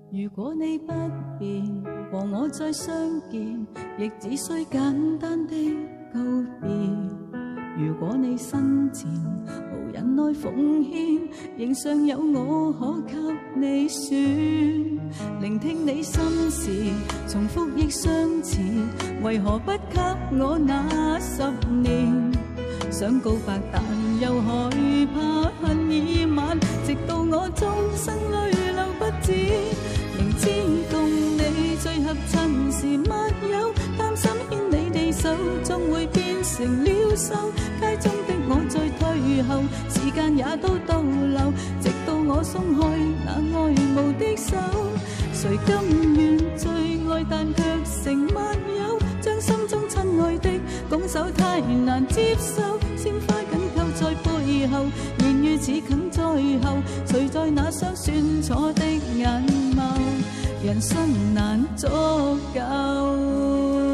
如果你不變，和我再相見，亦只需簡單的告別。如果你身前無人愛奉獻，仍尚有我可給你選。聆聽你心事，重複亦相似，為何不給我那10年？想告白但又害怕恨已晚，直到我終身淚流不止。明知共你最合襯時密友，擔心牽你的手終會變成了愁。街中的我最退後，時間也都倒流，直到我鬆開那愛慕的手。誰甘願最愛但卻成密友？將心中親愛的拱手太難接受，鮮花緊扣在背後，言語只肯在後，誰在那雙算錯的眼眸？人生難足夠。